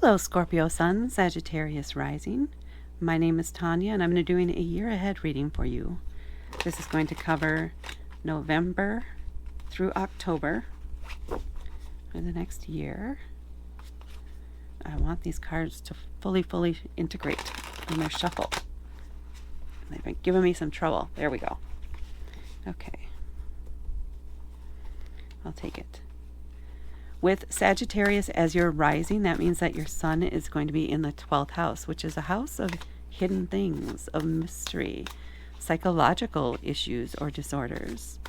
Hello, Scorpio Sun, Sagittarius Rising. My name is Tanya, and I'm going to be doing a year ahead reading for you. This is going to cover November through October for the next year. I want these cards to fully integrate in their shuffle. They've been giving me some trouble. There we go. Okay. I'll take it. With Sagittarius as your rising, that means that your sun is going to be in the 12th house, which is a house of hidden things, of mystery, psychological issues or disorders,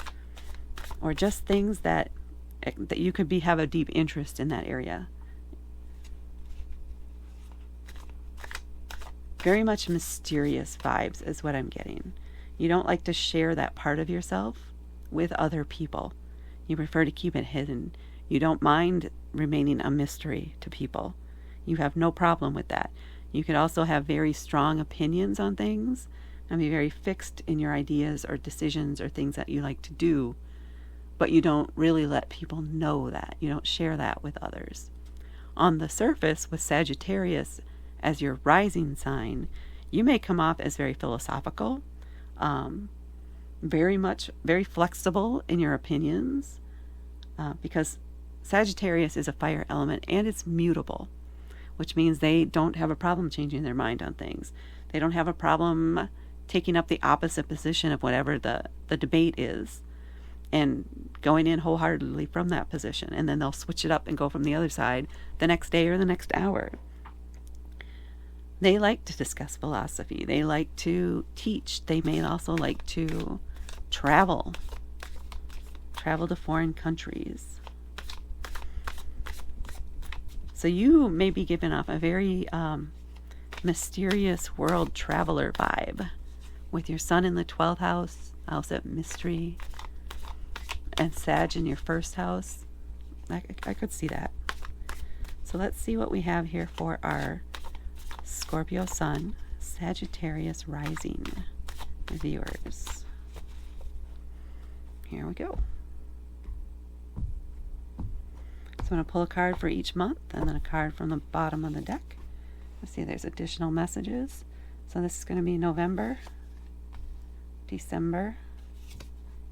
or just things that you could have a deep interest in that area. Very much mysterious vibes is what I'm getting. You don't like to share that part of yourself with other people. You prefer to keep it hidden. You don't mind remaining a mystery to people. You have no problem with that. You could also have very strong opinions on things and be very fixed in your ideas or decisions or things that you like to do, but you don't really let people know that. You don't share that with others. On the surface, with Sagittarius as your rising sign, you may come off as very philosophical, very flexible in your opinions, because Sagittarius is a fire element and it's mutable, which means they don't have a problem changing their mind on things. They don't have a problem taking up the opposite position of whatever the debate is and going in wholeheartedly from that position. And then they'll switch it up and go from the other side the next day or the next hour. They like to discuss philosophy. They like to teach. They may also like to travel to foreign countries. So you may be giving off a very mysterious world traveler vibe with your sun in the 12th house of mystery, and Sag in your first house. I could see that. So let's see what we have here for our Scorpio Sun, Sagittarius Rising viewers. Here we go. So I'm going to pull a card for each month and then a card from the bottom of the deck. Let's see, there's additional messages. So this is going to be November, December,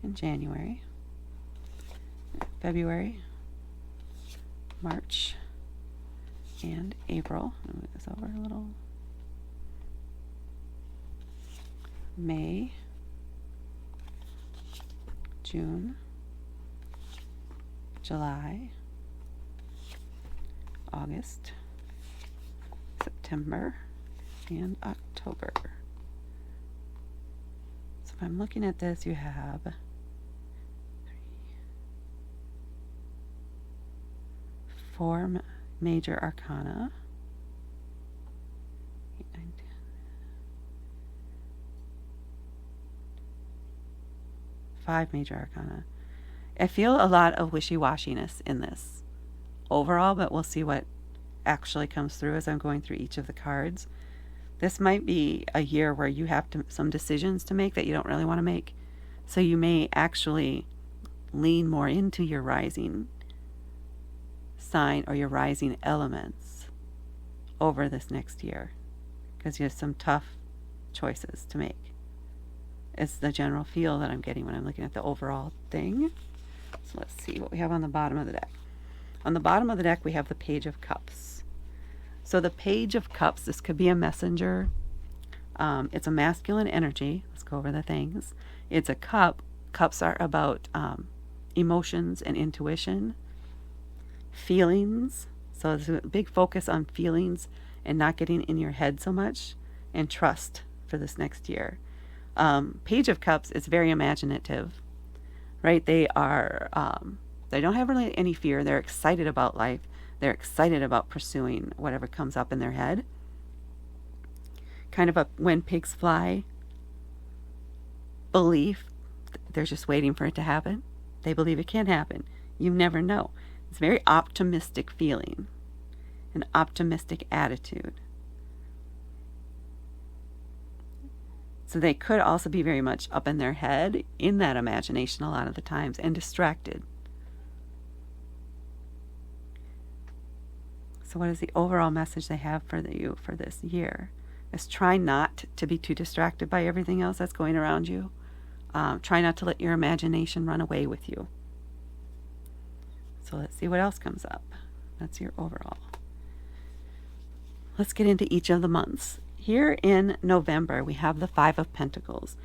and January, February, March, and April. I'll move this over a little. May, June, July, August, September, and October. So if I'm looking at this, you have 4 major arcana, 8, 9, 10. 5 major arcana. I feel a lot of wishy-washiness in this overall, but we'll see what actually comes through as I'm going through each of the cards. This might be a year where you have some decisions to make that you don't really want to make. So you may actually lean more into your rising sign or your rising elements over this next year, because you have some tough choices to make. It's the general feel that I'm getting when I'm looking at the overall thing. So let's see what we have on the bottom of the deck. On the bottom of the deck, we have the Page of Cups. So the Page of Cups, this could be a messenger. It's a masculine energy. Let's go over the things. It's a cup. Cups are about emotions and intuition, feelings. So there's a big focus on feelings and not getting in your head so much, and trust for this next year. Page of Cups is very imaginative, right? They are... they don't have really any fear. They're excited about life. They're excited about pursuing whatever comes up in their head. Kind of a when pigs fly belief. They're just waiting for it to happen. They believe it can happen. You never know. It's a very optimistic feeling, an optimistic attitude. So they could also be very much up in their head, in that imagination a lot of the times, and distracted. So So what is the overall message they have for you for this year? Is try not to be too distracted by everything else that's going around you. Try not to let your imagination run away with you. So let's see what else comes up. That's your overall. Let's get into each of the months. Here in November, we have the Five of Pentacles.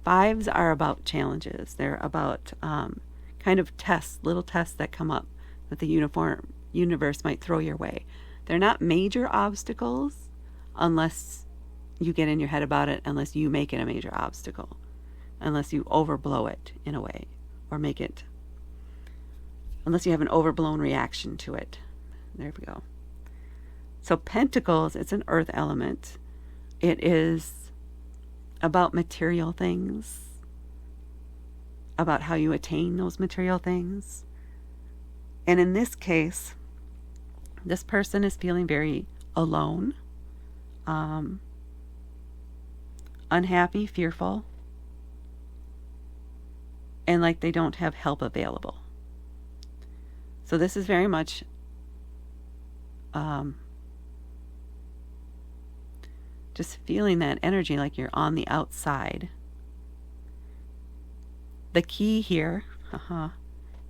Fives are about challenges. They're about kind of tests, little tests that come up that the universe might throw your way. They're not major obstacles unless you get in your head about it, unless you make it a major obstacle, unless you overblow it in a way, or make it, unless you have an overblown reaction to it. There we go. So Pentacles, it's an earth element. It is about material things, about how you attain those material things. And in this case, this person is feeling very alone, unhappy, fearful, and like they don't have help available. So this is very much just feeling that energy like you're on the outside. The key here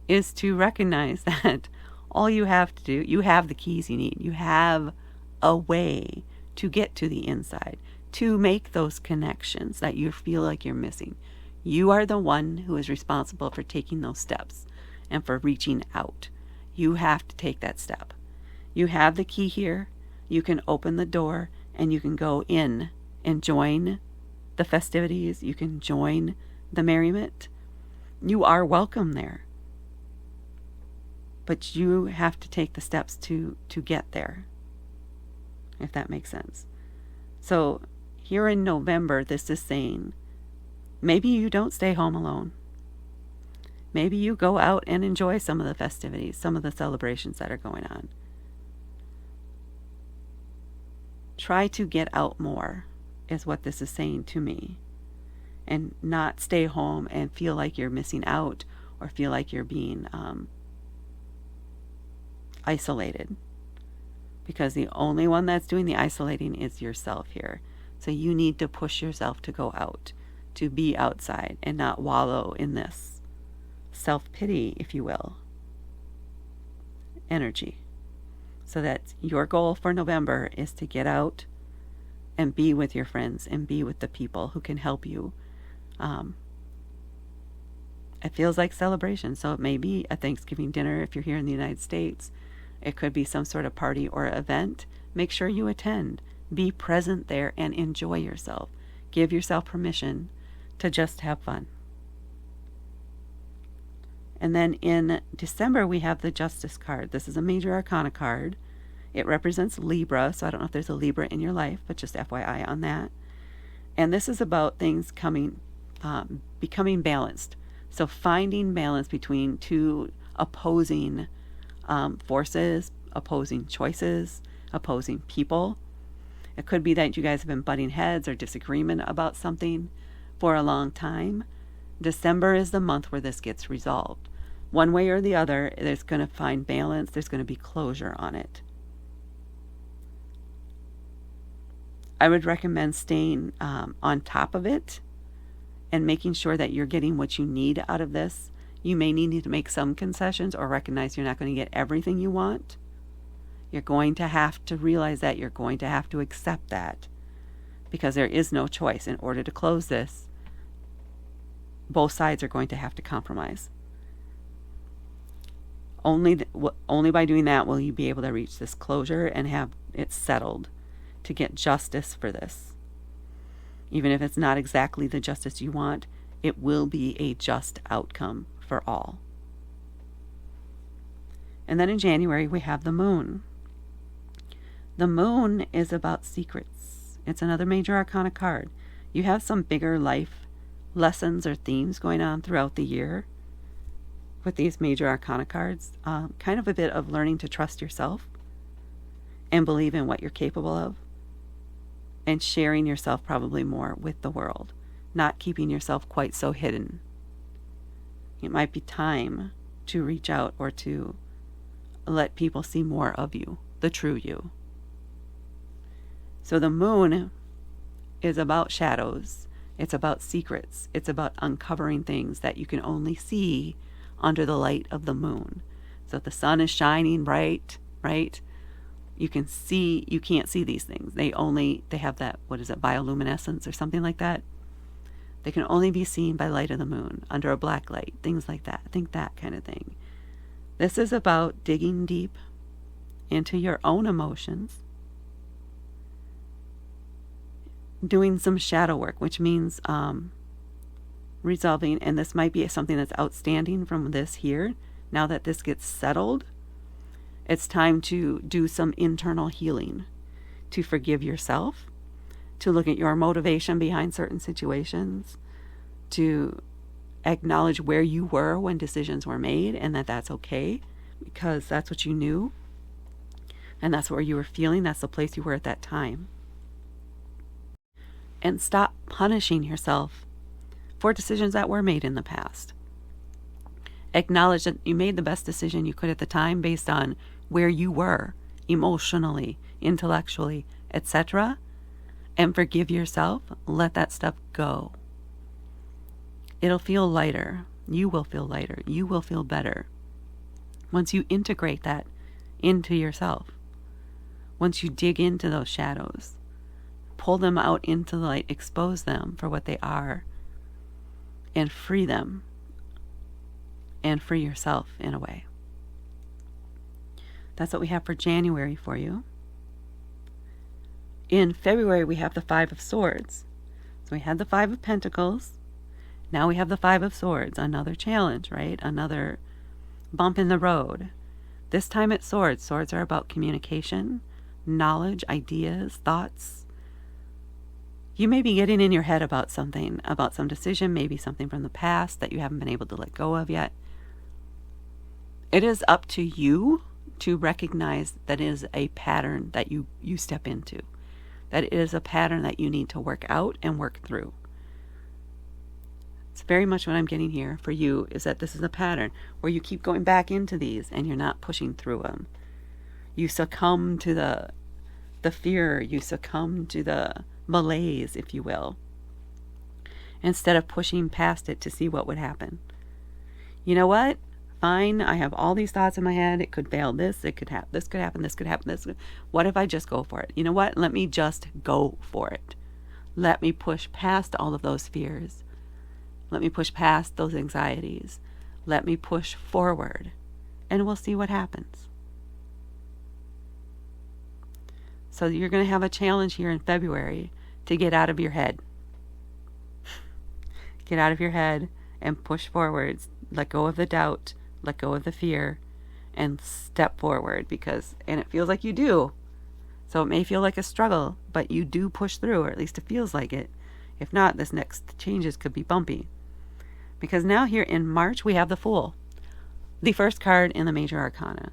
is to recognize that all you have to do, you have the keys you need. You have a way to get to the inside, to make those connections that you feel like you're missing. You are the one who is responsible for taking those steps and for reaching out. You have to take that step. You have the key here. You can open the door and you can go in and join the festivities. You can join the merriment. You are welcome there. But you have to take the steps to get there, if that makes sense. So here in November, this is saying, maybe you don't stay home alone. Maybe you go out and enjoy some of the festivities, some of the celebrations that are going on. Try to get out more, is what this is saying to me. And not stay home and feel like you're missing out or feel like you're being isolated. Because the only one that's doing the isolating is yourself here. So you need to push yourself to go out, to be outside and not wallow in this self-pity, if you will, energy. So that your goal for November is to get out and be with your friends and be with the people who can help you. It feels like celebration. So it may be a Thanksgiving dinner if you're here in the United States. It could be some sort of party or event. Make sure you attend. Be present there and enjoy yourself. Give yourself permission to just have fun. And then in December, we have the Justice card. This is a major arcana card. It represents Libra, so I don't know if there's a Libra in your life, but just FYI on that. And this is about things becoming balanced. So finding balance between two opposing forces, opposing choices, opposing people. It could be that you guys have been butting heads or disagreement about something for a long time. December is the month where this gets resolved. One way or the other, there's going to find balance. There's going to be closure on it. I would recommend staying on top of it and making sure that you're getting what you need out of this. You may need to make some concessions or recognize you're not going to get everything you want. You're going to have to realize that. You're going to have to accept that, because there is no choice. In order to close this, both sides are going to have to compromise. Only by doing that will you be able to reach this closure and have it settled to get justice for this. Even if it's not exactly the justice you want, it will be a just outcome for all. And then in January, we have the moon. The moon is about secrets. It's another major arcana card. You have some bigger life lessons or themes going on throughout the year with these major arcana cards. Kind of a bit of learning to trust yourself and believe in what you're capable of, and sharing yourself probably more with the world, not keeping yourself quite so hidden. It might be time to reach out or to let people see more of you the true you. So the moon is about shadows. It's about secrets. It's about uncovering things that you can only see under the light of the moon. So if the sun is shining bright, right? You can't see these things. They have that, what is it, bioluminescence or something like that. They can only be seen by light of the moon, under a black light, things like that. Think that kind of thing. This is about digging deep into your own emotions, doing some shadow work, which means resolving, and this might be something that's outstanding from this here. Now that this gets settled, it's time to do some internal healing, to forgive yourself, to look at your motivation behind certain situations, to acknowledge where you were when decisions were made, and that's okay, because that's what you knew, and that's where you were feeling, that's the place you were at that time. And stop punishing yourself for decisions that were made in the past. Acknowledge that you made the best decision you could at the time based on where you were emotionally, intellectually, etc. And forgive yourself. Let that stuff go. It'll feel lighter. You will feel lighter. You will feel better once you integrate that into yourself. Once you dig into those shadows, pull them out into the light, expose them for what they are, and free them, and free yourself in a way. That's what we have for January for you. In February, we have the Five of Swords. So we had the Five of Pentacles. Now we have the Five of Swords. Another challenge, right? Another bump in the road. This time it's swords. Swords are about communication, knowledge, ideas, thoughts. You may be getting in your head about something, about some decision, maybe something from the past that you haven't been able to let go of yet. It is up to you to recognize that it is a pattern that you step into. That it is a pattern that you need to work out and work through. It's very much what I'm getting here for you, is that this is a pattern where you keep going back into these and you're not pushing through them. You succumb to the fear, you succumb to the malaise, if you will, instead of pushing past it to see what would happen. You know what? Fine, I have all these thoughts in my head. It could fail this, it could happen, this could happen, this could happen, this. What if I just go for it? You know what? Let me just go for it. Let me push past all of those fears. Let me push past those anxieties. Let me push forward, and we'll see what happens. So you're going to have a challenge here in February to get out of your head. Get out of your head and push forwards. Let go of the doubt. Let go of the fear. And step forward, and it feels like you do. So it may feel like a struggle, but you do push through, or at least it feels like it. If not, this next changes could be bumpy. Because now here in March, we have the Fool. The first card in the Major Arcana.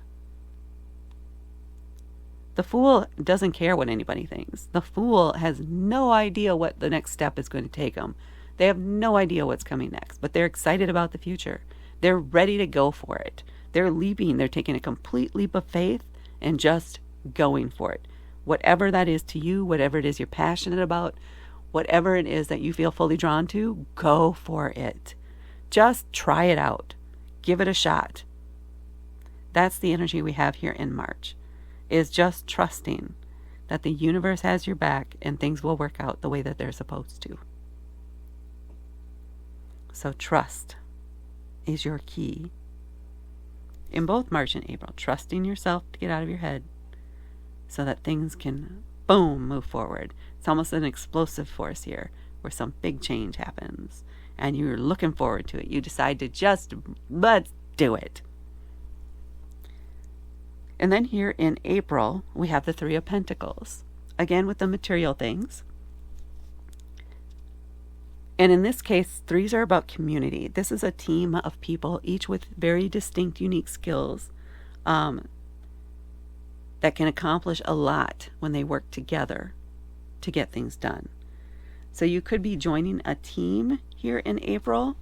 The Fool doesn't care what anybody thinks. The Fool has no idea what the next step is going to take them. They have no idea what's coming next, but they're excited about the future. They're ready to go for it. They're leaping. They're taking a complete leap of faith and just going for it. Whatever that is to you, whatever it is you're passionate about, whatever it is that you feel fully drawn to, go for it. Just try it out. Give it a shot. That's the energy we have here in March. Is just trusting that the universe has your back and things will work out the way that they're supposed to. So trust is your key. In both March and April, trusting yourself to get out of your head so that things can, boom, move forward. It's almost an explosive force here where some big change happens and you're looking forward to it. You decide to let's do it. And then here in April, we have the Three of Pentacles. Again, with the material things. And in this case, threes are about community. This is a team of people, each with very distinct, unique skills that can accomplish a lot when they work together to get things done. So you could be joining a team here in April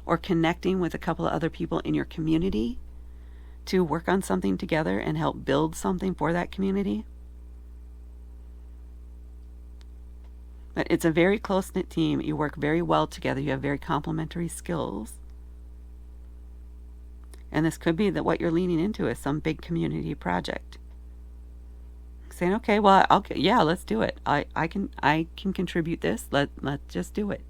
or connecting with a couple of other people in your community to work on something together and help build something for that community. But it's a very close-knit team. You work very well together. You have very complementary skills. And this could be that what you're leaning into is some big community project. Saying, okay, well, let's do it. I can contribute this. Let's just do it.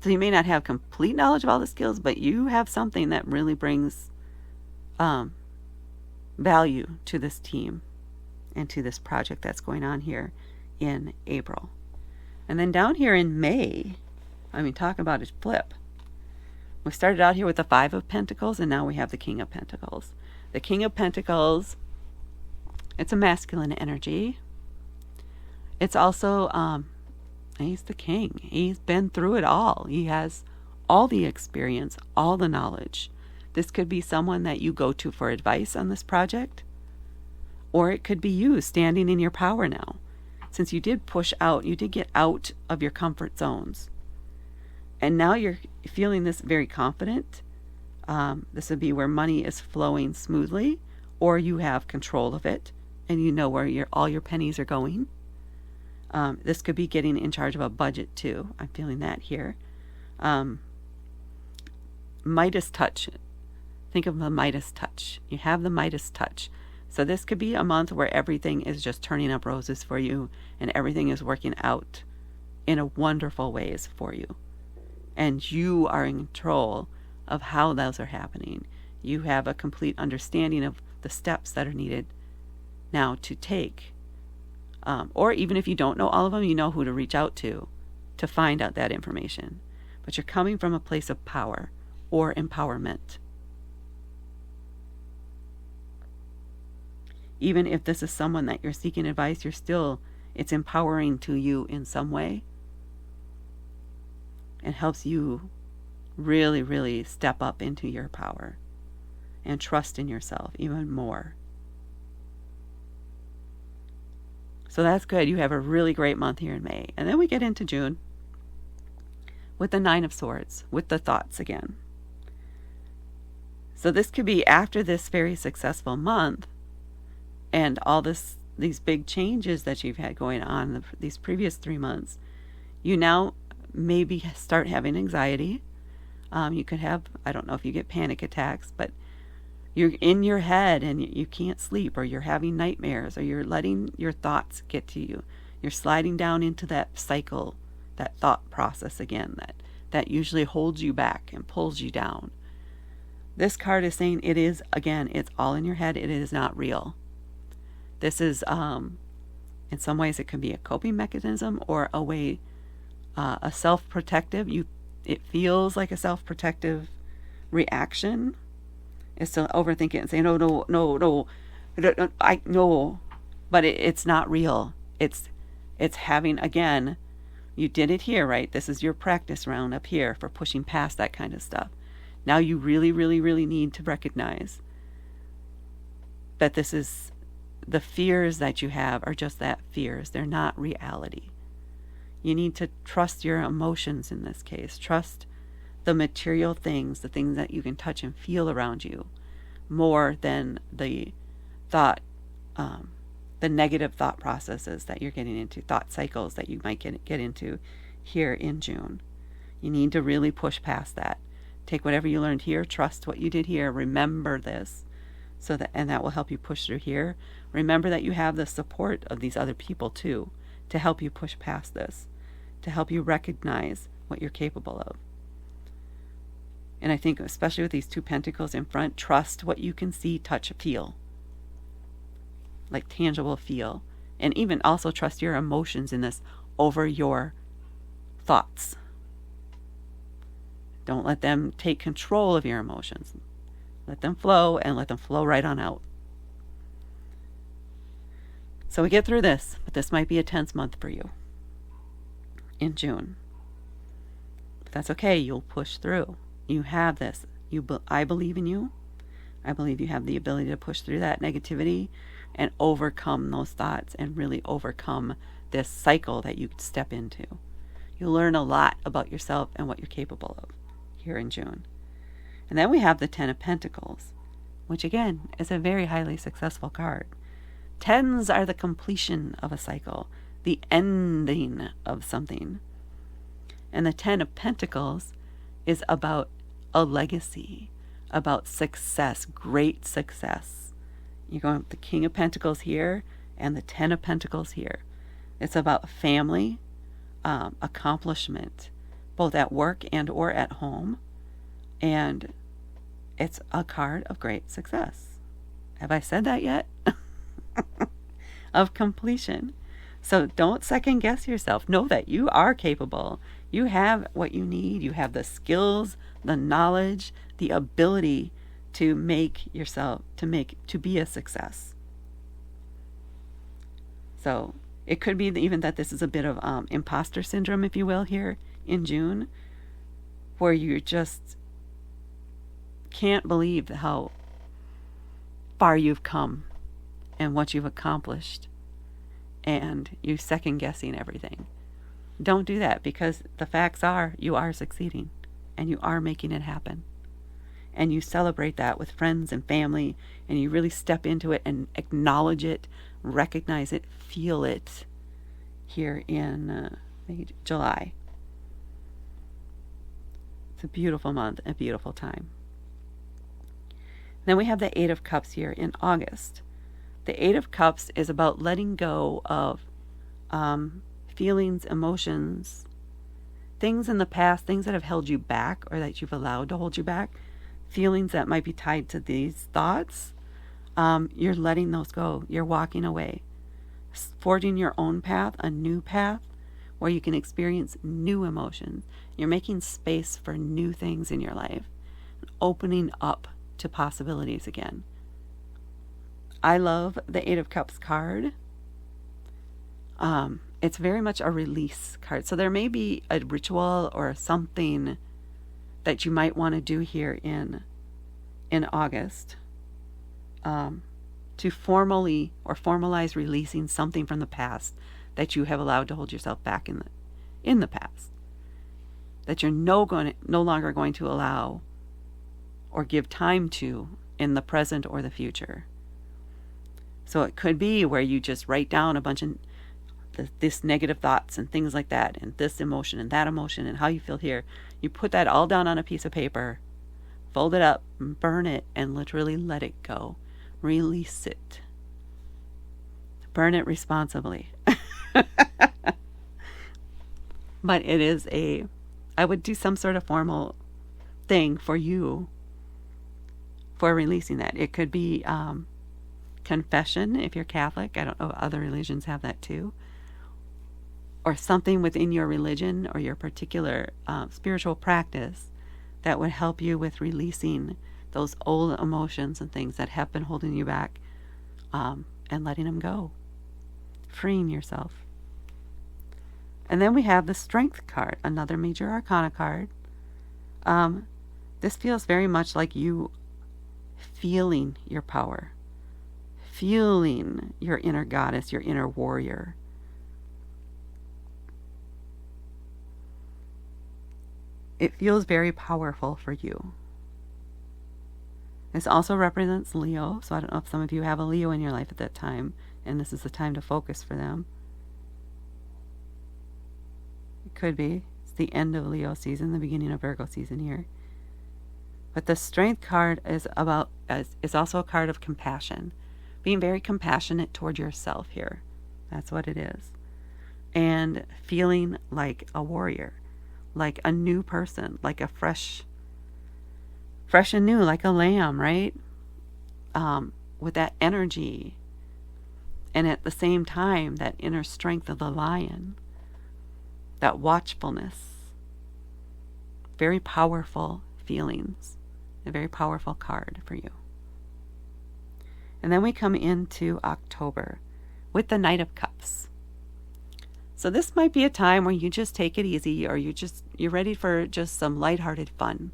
So you may not have complete knowledge of all the skills, but you have something that really brings value to this team and to this project that's going on here in April. And then down here in May, talk about a flip. We started out here with the Five of Pentacles, and now we have the King of Pentacles. The King of Pentacles, it's a masculine energy. It's also, he's the king. He's been through it all. He has all the experience, all the knowledge. This could be someone that you go to for advice on this project, or it could be you standing in your power now. Since you did push out, you did get out of your comfort zones. And now you're feeling this very confident. This would be where money is flowing smoothly, or you have control of it, and you know where all your pennies are going. This could be getting in charge of a budget too. I'm feeling that here. Midas touch. Think of the Midas touch. You have the Midas touch. So this could be a month where everything is just turning up roses for you, and everything is working out in a wonderful ways for you. And you are in control of how those are happening. You have a complete understanding of the steps that are needed now to take. Or even if you don't know all of them, you know who to reach out to find out that information. But you're coming from a place of power or empowerment. Even if this is someone that you're seeking advice, it's empowering to you in some way. It helps you really, really step up into your power and trust in yourself even more. So that's good. You have a really great month here in May. And then we get into June with the Nine of Swords, with the thoughts again. So this could be after this very successful month and all these big changes that you've had going on these previous 3 months. You now maybe start having anxiety. You could have, I don't know if you get panic attacks, but you're in your head and you can't sleep, or you're having nightmares, or you're letting your thoughts get to you. You're sliding down into that cycle, that thought process again, that usually holds you back and pulls you down. This card is saying it's all in your head. It is not real. This is, in some ways, it can be a coping mechanism or a way, a self-protective. It feels like a self-protective reaction is to overthink it and say, no, but it's not real. It's having, again, you did it here, right? This is your practice round up here for pushing past that kind of stuff. Now you really, really, really need to recognize that this is, the fears that you have are just that, fears. They're not reality. You need to trust your emotions in this case. Trust the material things, the things that you can touch and feel around you, more than the thought, the negative thought processes that you're getting into, thought cycles that you might get into here in June. You need to really push past that. Take whatever you learned here, trust what you did here, remember this, and that will help you push through here. Remember that you have the support of these other people too, to help you push past this, to help you recognize what you're capable of. And I think especially with these two pentacles in front, trust what you can see, touch, feel. Like tangible feel. And even also trust your emotions in this over your thoughts. Don't let them take control of your emotions. Let them flow, and let them flow right on out. So we get through this, but this might be a tense month for you in June. But that's okay. You'll push through. You have this. I believe in you. I believe you have the ability to push through that negativity and overcome those thoughts and really overcome this cycle that you step into. You'll learn a lot about yourself and what you're capable of here in June. And then we have the Ten of Pentacles. which again is a very highly successful card. Tens are the completion of a cycle, the ending of something. And the Ten of Pentacles is about a legacy, about success, great success. You're going with the King of Pentacles here and the Ten of Pentacles here. It's about family, accomplishment, both at work and or at home. And it's a card of great success. Have I said that yet? Of completion. So don't second guess yourself. Know that you are capable. You have what you need. You have the skills, the knowledge, the ability to make yourself, to be a success. So it could be even that this is a bit of imposter syndrome, if you will, here in June, where you just can't believe how far you've come and what you've accomplished, and you second guessing everything. Don't do that, because the facts are you are succeeding and you are making it happen. And you celebrate that with friends and family, and you really step into it and acknowledge it, recognize it, feel it here in July. It's a beautiful month, a beautiful time. Then we have the Eight of Cups here in August. The Eight of Cups is about letting go of feelings, emotions, things in the past, things that have held you back or that you've allowed to hold you back, feelings that might be tied to these thoughts. You're letting those go. You're walking away, forging your own path, a new path where you can experience new emotions. You're making space for new things in your life, opening up to possibilities again. I love the Eight of Cups card. It's very much a release card. So there may be a ritual or something that you might want to do here in August to formally or formalize releasing something from the past that you have allowed to hold yourself back in the past, that you're no longer going to allow or give time to in the present or the future. So it could be where you just write down a bunch of this negative thoughts and things like that, and this emotion and that emotion and how you feel here. You put that all down on a piece of paper, fold it up, burn it, and literally let it go. Release it. Burn it responsibly. But it is I would do some sort of formal thing for you for releasing that. It could be confession if you're Catholic. I don't know if other religions have that too. Or something within your religion or your particular spiritual practice that would help you with releasing those old emotions and things that have been holding you back, and letting them go. Freeing yourself. And then we have the Strength card, another major arcana card. This feels very much like you feeling your power, feeling your inner goddess, your inner warrior. It feels very powerful for you. This also represents Leo, so I don't know if some of you have a Leo in your life at that time, and this is the time to focus for them. It could be. It's the end of Leo season, the beginning of Virgo season here. But the Strength card is also a card of compassion. Being very compassionate toward yourself here. That's what it is. And feeling like a warrior. Like a new person. Like a fresh and new. Like a lamb, right? With that energy. And at the same time, that inner strength of the lion. That watchfulness. Very powerful feelings. A very powerful card for you. And then we come into October with the Knight of Cups. So this might be a time where you just take it easy, or you're ready for just some lighthearted fun.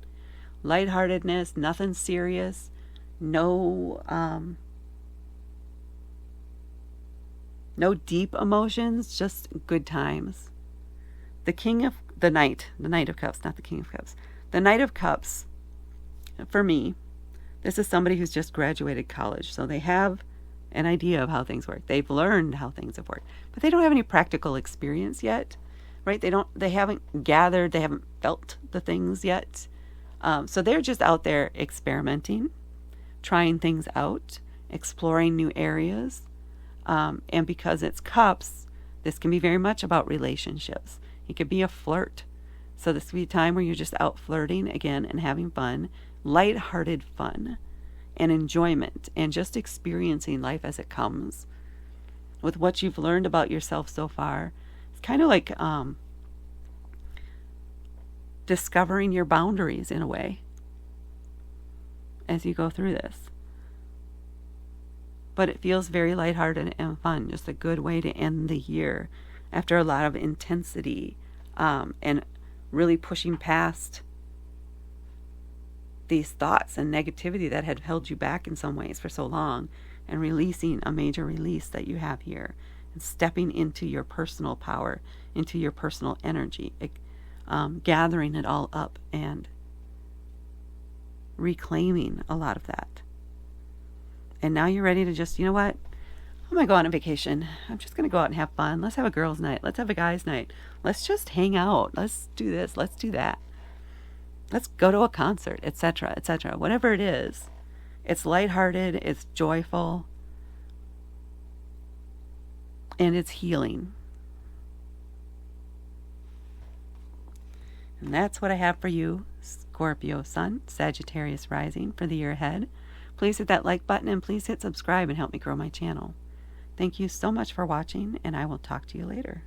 Lightheartedness, nothing serious, no deep emotions, just good times. The Knight of Cups, not the King of Cups. The Knight of Cups, for me, This is somebody who's just graduated college, so they have an idea of how things work. They've learned how things have worked, but they don't have any practical experience yet, right? They haven't gathered, they haven't felt the things yet. So they're just out there experimenting, trying things out, exploring new areas. And because it's cups, this can be very much about relationships. It could be a flirt. So this could be a time where you're just out flirting again and having fun, lighthearted fun and enjoyment, and just experiencing life as it comes with what you've learned about yourself so far. It's kind of like discovering your boundaries in a way as you go through this. But it feels very lighthearted and fun, just a good way to end the year after a lot of intensity and really pushing past these thoughts and negativity that had held you back in some ways for so long, and releasing a major release that you have here and stepping into your personal power, into your personal energy, gathering it all up and reclaiming a lot of that. And now you're ready to just, you know what? I'm going to go on a vacation. I'm just going to go out and have fun. Let's have a girls' night. Let's have a guys' night. Let's just hang out. Let's do this. Let's do that. Let's go to a concert, etc., etc. Whatever it is, it's lighthearted, it's joyful, and it's healing. And that's what I have for you, Scorpio Sun, Sagittarius Rising, for the year ahead. Please hit that like button and please hit subscribe and help me grow my channel. Thank you so much for watching, and I will talk to you later.